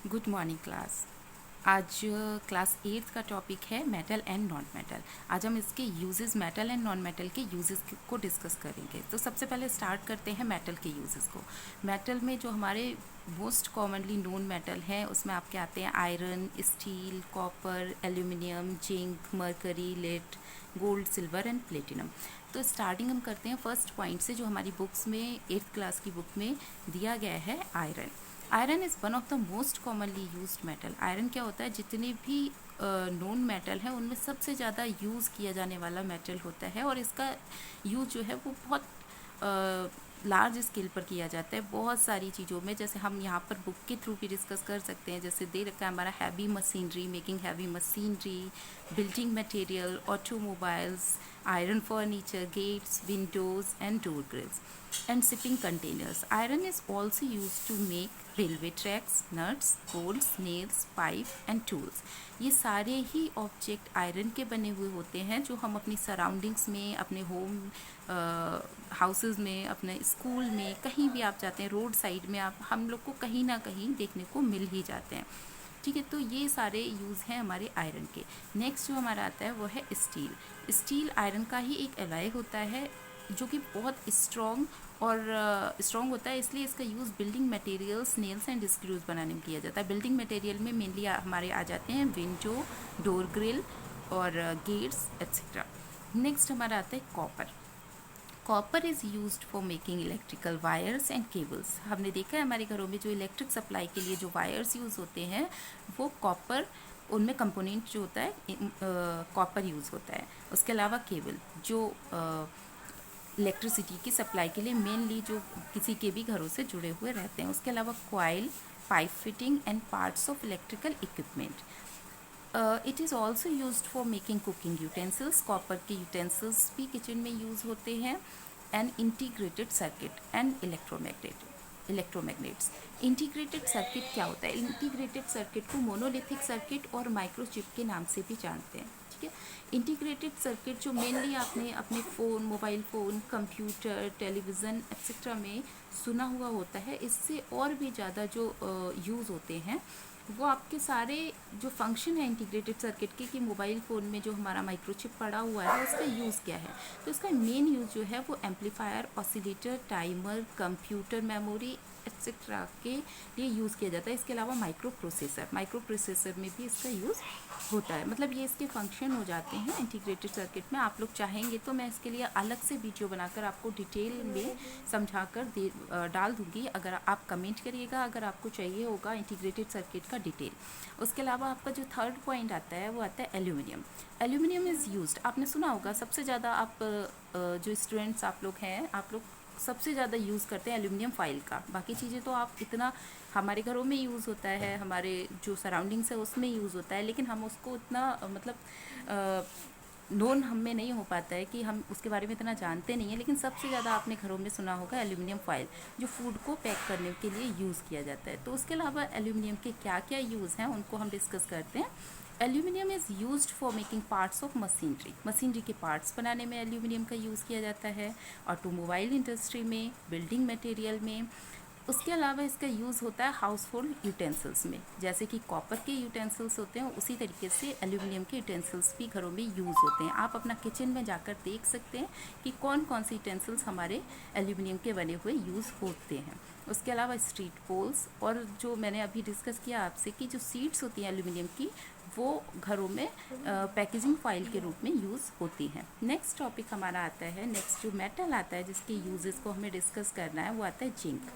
Good morning class. आज class 8th का topic है मेटल एंड नॉन मेटल। आज हम इसके uses, metal and non metal के यूजेस को डिस्कस करेंगे। तो सबसे पहले स्टार्ट करते हैं मेटल के यूजेस को। मेटल में जो हमारे मोस्ट कॉमनली नोन मेटल हैं उसमें आपके आते हैं iron, steel, copper, aluminium, zinc, mercury, lead, gold, silver and platinum. तो स्टार्टिंग हम करते हैं फर्स्ट पॉइंट से, जो हमारी बुक्स में 8th क्लास की बुक में दिया गया है, iron. Iron is one of the most commonly used metal. Iron क्या होता है, जितने भी नोन मेटल है उनमें सबसे ज़्यादा यूज़ किया जाने वाला मेटल होता है, और इसका यूज़ जो है वो बहुत लार्ज स्केल पर किया जाता है बहुत सारी चीज़ों में। जैसे हम यहाँ पर बुक के थ्रू भी डिस्कस कर सकते हैं। जैसे दे रखा है हमारा heavy machinery, making heavy machinery, building material, automobiles, iron furniture, gates, windows and door grills and shipping containers. Iron is also used to make railway tracks, nuts, bolts, nails, pipe and tools. ये सारे ही object iron के बने हुए होते हैं, जो हम अपनी सराउंडिंग्स में, अपने होम हाउसेस में, अपने स्कूल में, कहीं भी आप जाते हैं, रोड साइड में आप, हम लोग को कहीं ना कहीं देखने को मिल ही जाते हैं। ठीक है, तो ये सारे यूज़ हैं हमारे आयरन के। नेक्स्ट जो हमारा आता है वो है स्टील। स्टील आयरन का ही एक एलॉय होता है, जो कि बहुत स्ट्रॉन्ग और स्ट्रॉन्ग होता है, इसलिए इसका use building materials, nails and screws बनाने में किया जाता है। बिल्डिंग मटेरियल में मेनली हमारे आ जाते हैं विंडो, डोर ग्रिल और गेट्स एक्सेट्रा। नेक्स्ट हमारा आता है copper. Copper is used for making electrical wires and cables. हमने देखा है हमारे घरों में जो इलेक्ट्रिक सप्लाई के लिए जो वायर्स यूज़ होते हैं वो कॉपर, उनमें कंपोनेंट जो होता है कॉपर यूज़ होता है। उसके अलावा केबल जो इलेक्ट्रिसिटी की सप्लाई के लिए मेनली जो किसी के भी घरों से जुड़े हुए रहते हैं। उसके अलावा coil, pipe fitting and parts of electrical equipment. It is also used for making cooking utensils. Copper के यूटेंसिल्स भी किचन में यूज़ होते हैं। And integrated circuit and electromagnets. Integrated circuit क्या होता है? इंटीग्रेटेड सर्किट को मोनोलिथिक सर्किट और माइक्रोचिप के नाम से भी जानते हैं। ठीक है, इंटीग्रेटेड सर्किट जो मेनली आपने अपने phone, mobile phone, computer, television etcetera में सुना हुआ होता है, इससे और भी ज़्यादा जो यूज़ होते हैं वो आपके सारे जो फंक्शन है इंटीग्रेटेड सर्किट के, कि मोबाइल फ़ोन में जो हमारा माइक्रोचिप पड़ा हुआ है उसका यूज़ क्या है। तो इसका मेन यूज़ जो है वो amplifier, oscillator, timer, computer memory etcetera के लिए यूज़ किया जाता है। इसके अलावा माइक्रो प्रोसेसर में भी इसका यूज़ होता है। मतलब ये इसके फंक्शन हो जाते हैं इंटीग्रेटेड सर्किट में। आप लोग चाहेंगे तो मैं इसके लिए अलग से वीडियो बनाकर आपको डिटेल में समझा कर डाल दूँगी, अगर आप कमेंट करिएगा अगर आपको चाहिए होगा इंटीग्रेटेड सर्किट का डिटेल। उसके अलावा आपका जो थर्ड पॉइंट आता है वो आता है एल्यूमिनियम। एल्यूमिनियम इज़ यूज्ड, आपने सुना होगा सबसे ज़्यादा, आप जो स्टूडेंट्स आप लोग हैं, आप लोग सबसे ज़्यादा यूज़ करते हैं एल्यूमिनियम फाइल का। बाकी चीज़ें तो आप इतना, हमारे घरों में यूज़ होता है, हमारे जो सराउंडिंग्स है उसमें यूज़ होता है, लेकिन हम उसको इतना मतलब नोन हम में नहीं हो पाता है कि हम उसके बारे में इतना जानते नहीं हैं। लेकिन सबसे ज़्यादा आपने घरों में सुना होगा एल्यूमिनियम फाइल, जो फूड को पैक करने के लिए यूज़ किया जाता है। तो उसके अलावा एल्यूमिनियम के क्या क्या यूज़ हैं उनको हम डिस्कस करते हैं। Aluminium is used for making parts of machinery के पार्ट्स बनाने में एल्यूमिनियम का यूज़ किया जाता है। ऑटोमोबाइल इंडस्ट्री में, बिल्डिंग मटेरियल में। उसके अलावा इसका यूज़ होता है हाउस होल्ड यूटेंसिल्स में। जैसे कि कॉपर के यूटेंसिल्स होते हैं, उसी तरीके से एल्यूमिनियम के यूटेंसिल्स भी घरों में यूज़ होते हैं। आप अपना किचन में जाकर देख सकते हैं कि कौन कौन से यूटेंसिल्स हमारे एल्यूमिनियम के बने हुए यूज़ होते हैं। उसके अलावा स्ट्रीट पोल्स, और जो मैंने अभी डिस्कस किया आपसे कि जो सीट्स होती हैं एल्यूमिनियम की, वो घरों में पैकेजिंग फाइल के रूप में यूज़ होती हैं। नेक्स्ट टॉपिक हमारा आता है, नेक्स्ट जो मेटल आता है जिसके यूजेस को हमें डिस्कस करना है वो आता है जिंक।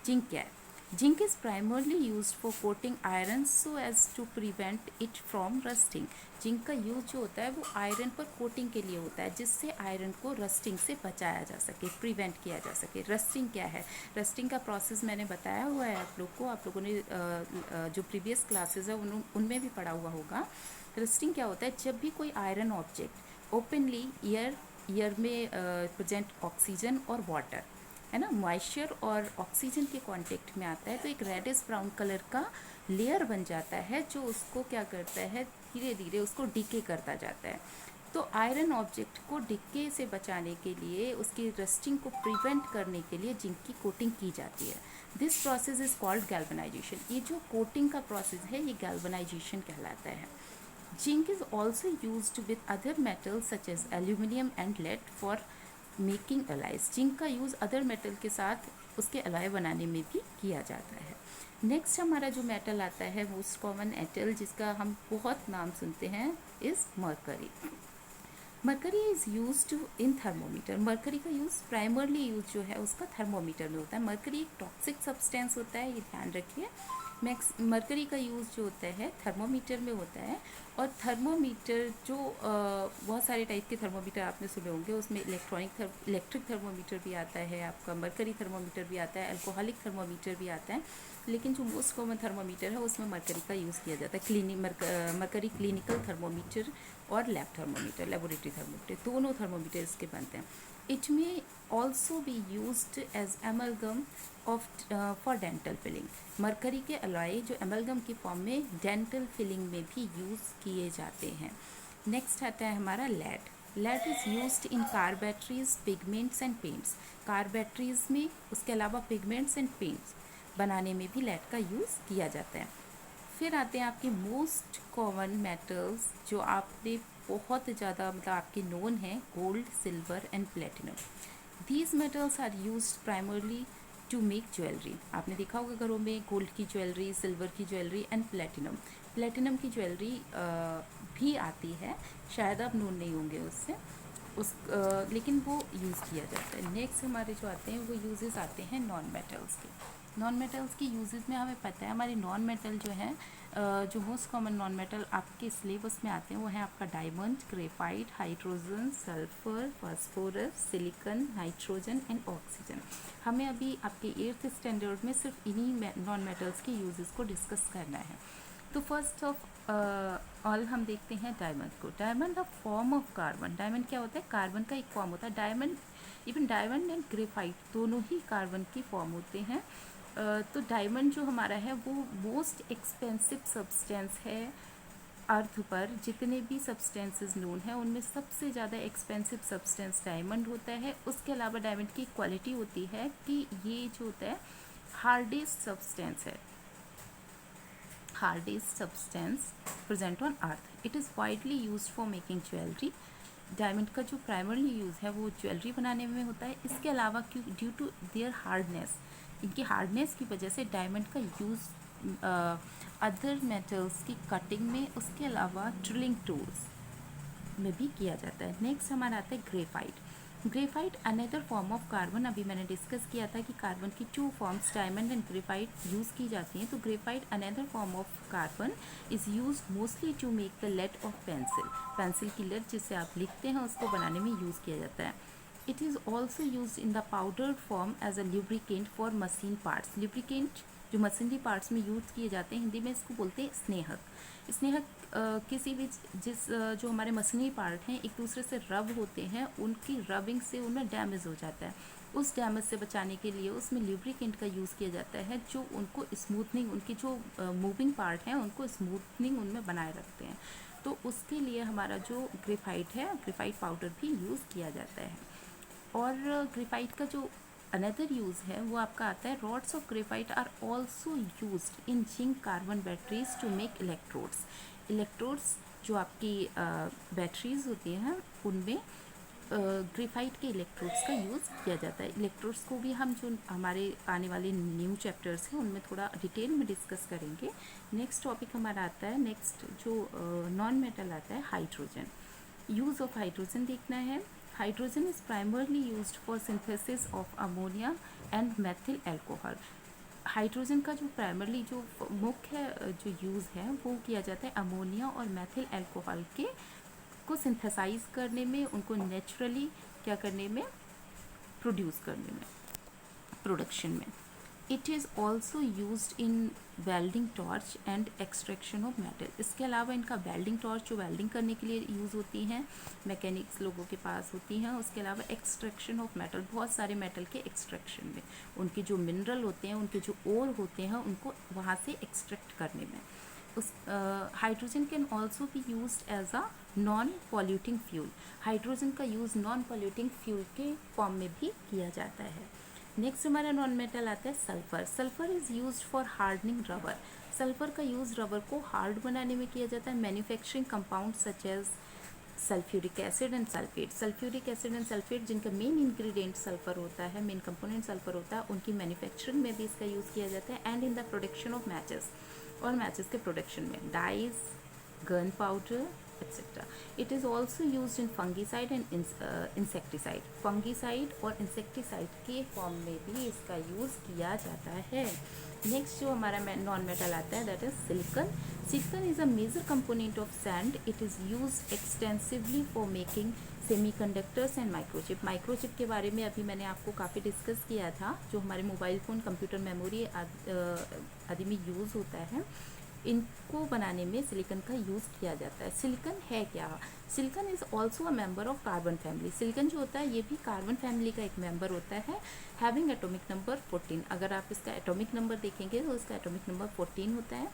जिंक क्या है? Zinc is primarily use for coating iron so as to prevent it from rusting. Zinc का यूज जो होता है वो आयरन पर कोटिंग के लिए होता है, जिससे आयरन को रस्टिंग से बचाया जा सके, प्रिवेंट किया जा सके। रस्टिंग क्या है? रस्टिंग का प्रोसेस मैंने बताया हुआ है आप लोग को, आप लोगों ने जो प्रीवियस क्लासेस है उनमें भी पढ़ा हुआ होगा। रस्टिंग क्या होता है? जब भी कोई आयरन ऑब्जेक्ट ओपनली एयर में प्रेजेंट ऑक्सीजन और वाटर, है ना, मॉइस्चर और ऑक्सीजन के कांटेक्ट में आता है, तो एक रेडिश ब्राउन कलर का लेयर बन जाता है, जो उसको क्या करता है, धीरे धीरे उसको डिके करता जाता है। तो आयरन ऑब्जेक्ट को डिके से बचाने के लिए, उसकी रस्टिंग को प्रिवेंट करने के लिए जिंक की कोटिंग की जाती है। This process is called galvanisation. ये जो कोटिंग का प्रोसेस है ये गैल्वेनाइजेशन कहलाता है। Zinc is also used with other metals such as aluminium and lead for making alloys. Zinc का यूज़ अदर मेटल के साथ उसके अलॉय बनाने में भी किया जाता है। नेक्स्ट हमारा जो मेटल आता है मोस्ट कॉमन मेटल जिसका हम बहुत नाम सुनते हैं is mercury. Mercury is used in thermometer. Mercury का यूज़ प्राइमरली यूज जो है उसका थर्मोमीटर में होता है। मरकरी एक टॉक्सिक सब्सटेंस होता है, ये ध्यान रखिए। मरकरी का यूज़ जो होता है थर्मोमीटर में होता है। और थर्मोमीटर जो बहुत सारे टाइप के थर्मोमीटर आपने सुने होंगे, उसमें इलेक्ट्रिक थर्मोमीटर भी आता है, आपका मरकरी थर्मोमीटर भी आता है, अल्कोहलिक थर्मोमीटर भी आता है। लेकिन जो मोस्ट कॉमन थर्मोमीटर है उसमें मरकरी का यूज़ किया जाता है। मरकरी क्लिनिकल थर्मोमीटर और लैब थर्मोमीटर, लेबोरेटरी थर्मोमीटर, दोनों थर्मोमीटर इसके बनते हैं। It may also be used as amalgam of for dental filling. Mercury के अलॉय जो एमलगम की फॉर्म में डेंटल फिलिंग में भी यूज़ किए जाते हैं। नेक्स्ट आता है हमारा lead. Lead is used in car batteries, pigments and paints. Car batteries में उसके अलावा पिगमेंट्स एंड पेंट्स बनाने में भी लेड का यूज़ किया जाता है। फिर आते हैं आपके मोस्ट कॉमन मेटल्स जो आपने बहुत ज़्यादा मतलब आपके नोन हैं, gold, silver and platinum. These metals are used primarily to make jewellery. आपने देखा होगा घरों में गोल्ड की ज्वेलरी, सिल्वर की ज्वेलरी एंड प्लेटिनम। प्लेटिनम की ज्वेलरी भी आती है, शायद आप नोन नहीं होंगे उससे लेकिन वो यूज़ किया जाता है। नेक्स्ट हमारे जो आते हैं वो यूजेस आते हैं नॉन मेटल्स के। नॉन मेटल्स की यूजेस में हमें पता है हमारे नॉन मेटल जो है जो मोस्ट कॉमन नॉन मेटल आपके सिलेबस में आते हैं वो है आपका diamond, graphite, hydrogen, sulphur, phosphorus, silicon, nitrogen and oxygen. हमें अभी आपके 8th स्टैंडर्ड में सिर्फ इन्हीं नॉन मेटल्स के यूजेस को डिस्कस करना है। तो फर्स्ट ऑफ ऑल हम देखते हैं डायमंड को। Diamond a form of carbon. Diamond क्या होता है? कार्बन का एक फॉर्म होता है। Diamond, even diamond and graphite दोनों ही कार्बन की फॉर्म होते हैं। तो डायमंड जो हमारा है वो मोस्ट एक्सपेंसिव सब्सटेंस है अर्थ पर। जितने भी सब्सटेंसेस नोन हैं उनमें सबसे ज़्यादा एक्सपेंसिव सब्सटेंस डायमंड होता है। उसके अलावा डायमंड की क्वालिटी होती है कि ये जो होता है हार्डेस्ट सब्सटेंस है, hardest substance present on earth. It is widely used for making jewelry. Diamond का जो प्राइमरली यूज़ है वो ज्वेलरी बनाने में होता है। इसके अलावा क्यों, ड्यू टू देयर हार्डनेस, इनकी हार्डनेस की वजह से डायमंड का यूज़ अदर मेटल्स की कटिंग में, उसके अलावा ड्रिलिंग टूल्स में भी किया जाता है। नेक्स्ट हमारा आता है graphite. Graphite another form of carbon. अभी मैंने डिस्कस किया था कि कार्बन की 2 forms diamond and graphite use की जाती हैं। तो graphite another form of carbon is use mostly to make the lead of pencil. Pencil की लेड जिससे आप लिखते हैं उसको बनाने में यूज़ किया जाता है। It is also use in the powdered form as a lubricant for machine parts. Lubricant जो मशीनरी पार्ट्स में यूज़ किए जाते हैं, हिंदी में इसको बोलते हैं स्नेहक। स्नेहक किसी भी जो हमारे मशीनरी पार्ट हैं एक दूसरे से रब होते हैं, उनकी रबिंग से उनमें डैमेज हो जाता है। उस डैमेज से बचाने के लिए उसमें ल्यूब्रिकेंट का यूज़ किया जाता है जो उनको स्मूथनिंग, उनकी जो मूविंग पार्ट हैं उनको स्मूथनिंग उनमें बनाए रखते हैं। तो उसके लिए हमारा जो ग्रेफाइट है, ग्रेफाइट पाउडर भी यूज़ किया जाता है। और ग्रेफाइट का जो अनदर यूज़ है वो आपका आता है rods of graphite are also used in zinc carbon batteries to make electrodes. Electrodes जो आपकी बैटरीज होती हैं उनमें ग्रेफाइट के इलेक्ट्रोड्स का यूज़ किया जाता है। इलेक्ट्रोड्स को भी हम जो हमारे आने वाले न्यू चैप्टर्स हैं उनमें थोड़ा डिटेल में डिस्कस करेंगे। नेक्स्ट टॉपिक हमारा आता है, नेक्स्ट जो नॉन मेटल आता है हाइड्रोजन। यूज़ ऑफ हाइड्रोजन देखना है। Hydrogen is primarily used for synthesis of ammonia and methyl alcohol. Hydrogen का जो प्राइमरली जो मुख्य जो यूज़ है वो किया जाता है अमोनिया और मेथिल एल्कोहल के को सिंथेसाइज करने में, उनको नेचुरली क्या करने में, प्रोड्यूस करने में, प्रोडक्शन में। It is also used in welding torch and extraction of metal. इसके अलावा इनका वेल्डिंग टॉर्च जो वेल्डिंग करने के लिए यूज़ होती हैं, मैकेनिक्स लोगों के पास होती हैं। उसके अलावा एक्सट्रैक्शन ऑफ मेटल, बहुत सारे मेटल के एक्सट्रैक्शन में, उनके जो मिनरल होते हैं, उनके जो ओर होते हैं, उनको वहाँ से एक्सट्रैक्ट करने में। उस hydrogen can also be used as a non polluting fuel. Hydrogen का यूज़ नॉन पॉल्यूटिंग फ्यूल के फॉर्म में भी किया जाता है। नेक्स्ट हमारा नॉन मेटल आता है sulphur. Sulphur is used for hardening rubber. Sulphur का यूज़ रबर को हार्ड बनाने में किया जाता है। Manufacturing compound such as sulphuric acid and sulphate. Sulphuric acid and sulphate जिनका मेन इंग्रेडिएंट सल्फर होता है, मेन कंपोनेंट सल्फर होता है, उनकी मैन्युफैक्चरिंग में भी इसका यूज़ किया जाता है। And in the production of matches, और मैचेस के प्रोडक्शन में, dyes, gunpowder etcetera. It is also use in fungicide and insecticide. Fungicide और इंसेक्टिसाइड के फॉर्म में भी इसका यूज़ किया जाता है। नेक्स्ट जो हमारा नॉन मेटल आता है that is silicon. Silicon is a major component of sand. It is use extensively for making semiconductors and microchip. Microchip के बारे में अभी मैंने आपको काफ़ी डिस्कस किया था, जो हमारे मोबाइल फ़ोन, कंप्यूटर मेमोरी आदि में यूज़ होता है। इनको बनाने में सिलिकॉन का यूज़ किया जाता है। सिलिकॉन है क्या? Silicon is also a member of carbon family. Silicon जो होता है ये भी कार्बन फैमिली का एक मेंबर होता है, हैविंग एटॉमिक नंबर 14। अगर आप इसका एटॉमिक नंबर देखेंगे तो इसका एटॉमिक नंबर 14 होता है।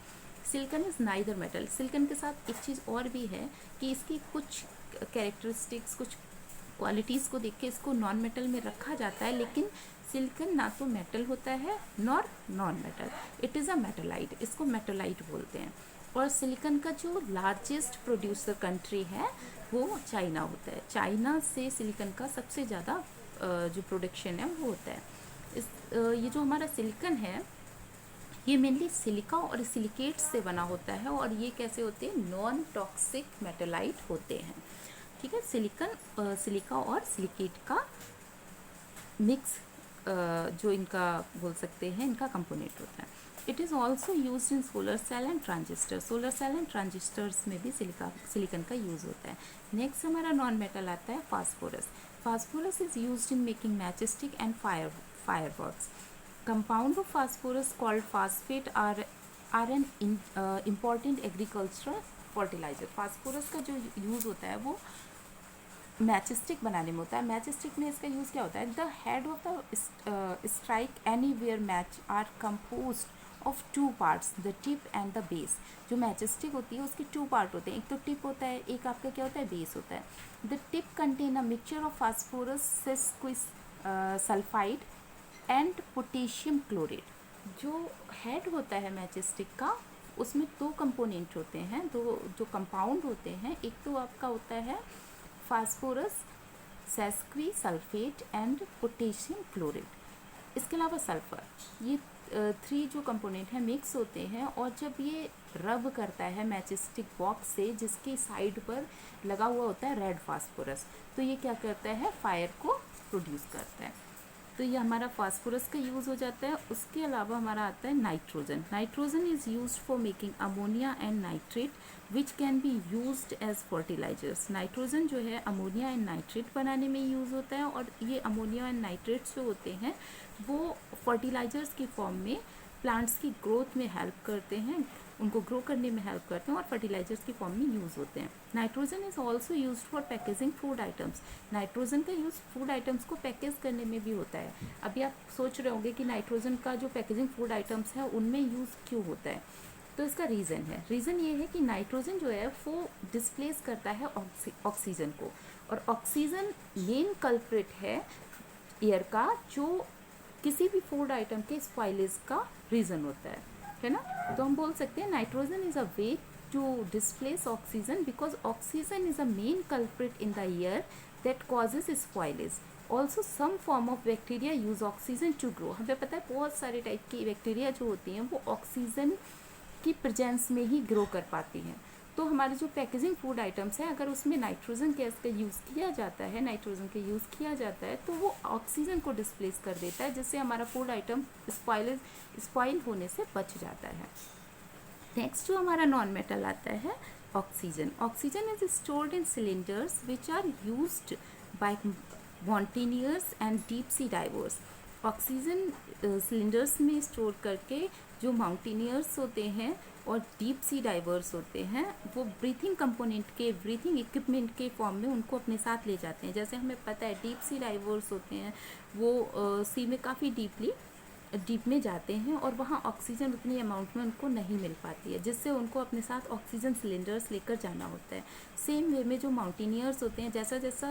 Silicon is neither metal. Silicon के साथ एक चीज़ और भी है कि इसकी कुछ कैरेक्टरिस्टिक्स, कुछ क्वालिटीज़ को देख के इसको नॉन मेटल में रखा जाता है, लेकिन सिलिकॉन ना तो मेटल होता है nor non metal. It is a मेटलाइट, इसको मेटलाइट बोलते हैं। और सिलिकॉन का जो लार्जेस्ट प्रोड्यूसर कंट्री है वो चाइना होता है। चाइना से सिलिकॉन का सबसे ज़्यादा जो प्रोडक्शन है वो होता है। ये जो हमारा सिलिकॉन है ये मेनली सिलिका और सिलिकेट से बना होता है, और ये कैसे होते हैं? नॉन टॉक्सिक मेटलाइट होते हैं। ठीक है, सिलिकॉन, सिलिका और सिलिकेट का मिक्स जो इनका बोल सकते हैं इनका कंपोनेंट होता है। It is also use in solar cell and transistor. Solar cell and transistors में भी सिलिकॉन का यूज़ होता है। नेक्स्ट हमारा नॉन मेटल आता है phosphorus. Phosphorus is use in making matchstick and fireworks. Compound of phosphorus called phosphate are an important agricultural fertiliser. Phosphorus का जो यूज़ होता है वो मैचस्टिक बनाने में होता है। मैचस्टिक में इसका यूज़ क्या होता है? The head of the strike anywhere match are compose of two parts, the tip and the base. जो मैचस्टिक होती है उसके टू पार्ट होते हैं, एक तो टिप होता है, एक आपका क्या होता है? बेस होता है। The tip contain a mixture of phosphorus sesquisulphide and potassium chlorate. जो हेड होता है मैचस्टिक का उसमें दो कंपोनेंट होते हैं, दो जो कंपाउंड होते हैं। एक तो आपका होता है phosphorus sesquisulphate and potassium chlorate. इसके अलावा सल्फर, ये थ्री जो कंपोनेंट हैं मिक्स होते हैं, और जब ये रब करता है मैचस्टिक बॉक्स से जिसकी साइड पर लगा हुआ होता है रेड फास्फोरस, तो ये क्या करता है? फायर को प्रोड्यूस करता है। तो ये हमारा फास्फोरस का यूज़ हो जाता है। उसके अलावा हमारा आता है nitrogen. Nitrogen is used for making ammonia and nitrate which can be used as fertilisers. Nitrogen जो है अमोनिया एंड नाइट्रेट बनाने में यूज़ होता है, और ये अमोनिया एंड नाइट्रेट्स जो होते हैं वो फर्टिलाइजर्स की फॉर्म में प्लांट्स की ग्रोथ में हेल्प करते हैं, उनको ग्रो करने में हेल्प करते हैं, और फर्टिलाइजर्स की फॉर्म में यूज़ होते हैं। Nitrogen is also used for packaging food items. Nitrogen का यूज़ फूड आइटम्स को पैकेज करने में भी होता है। अभी आप सोच रहे होंगे कि नाइट्रोजन का जो पैकेजिंग फूड आइटम्स है उनमें यूज़ क्यों होता है, तो इसका रीज़न है। रीज़न ये है कि नाइट्रोजन जो है वो डिस्प्लेस करता है ऑक्सीजन को, और ऑक्सीजन मेन कल्प्रिट है एयर का, जो किसी भी फूड आइटम के स्पॉइलेज का रीज़न होता है ना। तो हम बोल सकते हैं nitrogen is a way to displace oxygen because oxygen is a main culprit in the air that causes spoilage. Also some form of bacteria use oxygen to grow. हमें पता है बहुत सारे टाइप की बैक्टीरिया जो होती हैं वो ऑक्सीजन की प्रेजेंस में ही ग्रो कर पाती हैं। तो हमारे जो पैकेजिंग फूड आइटम्स हैं अगर उसमें नाइट्रोजन गैस का यूज़ किया जाता है, नाइट्रोजन का यूज़ किया जाता है, तो वो ऑक्सीजन को डिस्प्लेस कर देता है, जिससे हमारा फूड आइटम स्पॉइल होने से बच जाता है। नेक्स्ट जो हमारा नॉन मेटल आता है oxygen. Oxygen is stored in cylinders which are used by mountaineers and deep sea divers. Oxygen cylinders में स्टोर करके जो माउंटेनियर्स होते हैं और डीप सी डाइवर्स होते हैं वो ब्रीथिंग कंपोनेंट के, ब्रीथिंग इक्विपमेंट के फॉर्म में उनको अपने साथ ले जाते हैं। जैसे हमें पता है डीप सी डाइवर्स होते हैं वो सी में काफ़ी डीप में जाते हैं, और वहाँ ऑक्सीजन उतनी अमाउंट में उनको नहीं मिल पाती है, जिससे उनको अपने साथ ऑक्सीजन सिलेंडर्स लेकर जाना होता है। सेम वे में जो माउंटेनियर्स होते हैं जैसा जैसा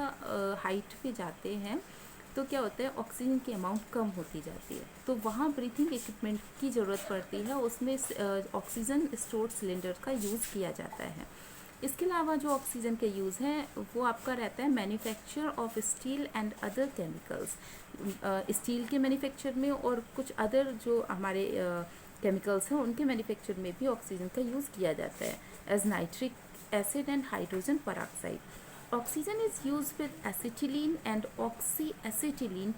हाइट पे जाते हैं तो क्या होता है, ऑक्सीजन की अमाउंट कम होती जाती है, तो वहाँ ब्रीथिंग इक्विपमेंट की ज़रूरत पड़ती है, उसमें ऑक्सीजन स्टोर सिलेंडर का यूज़ किया जाता है। इसके अलावा जो ऑक्सीजन के यूज़ हैं वो आपका रहता है manufacture of steel and other chemicals, steel के मैन्युफैक्चर में और कुछ अदर जो हमारे केमिकल्स हैं उनके मैन्युफैक्चर में भी ऑक्सीजन का यूज़ किया जाता है, as nitric acid and hydrogen peroxide. Oxygen is used with acetylene and oxyacetylene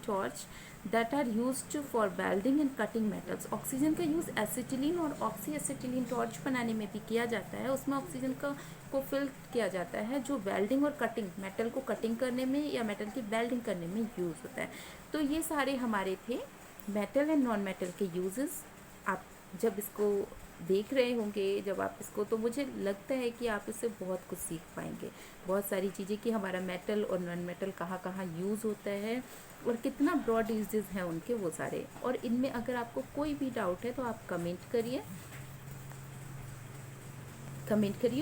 torch that are used for welding and cutting metals. Oxygen का यूज़ एसिटिलीन और ऑक्सीएसिटिलीन टॉर्च बनाने में भी किया जाता है। उसमें ऑक्सीजन को फिल किया जाता है जो वेल्डिंग और कटिंग, मेटल को कटिंग करने में या मेटल की वेल्डिंग करने में यूज़ होता है। तो ये सारे हमारे थे मेटल एंड नॉन मेटल के यूजेस। आप जब इसको देख रहे होंगे, जब आप इसको, तो मुझे लगता है कि आप इससे बहुत कुछ सीख पाएंगे, बहुत सारी चीज़ें कि हमारा मेटल और नॉन मेटल कहाँ कहाँ यूज़ होता है और कितना ब्रॉड यूजेस हैं उनके वो सारे। और इनमें अगर आपको कोई भी डाउट है तो आप कमेंट करिए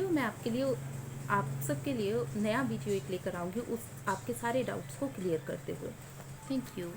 और मैं आपके लिए, आप सबके लिए नया वीडियो एक लेकर आऊँगी उस आपके सारे डाउट्स को क्लियर करते हुए। Thank you.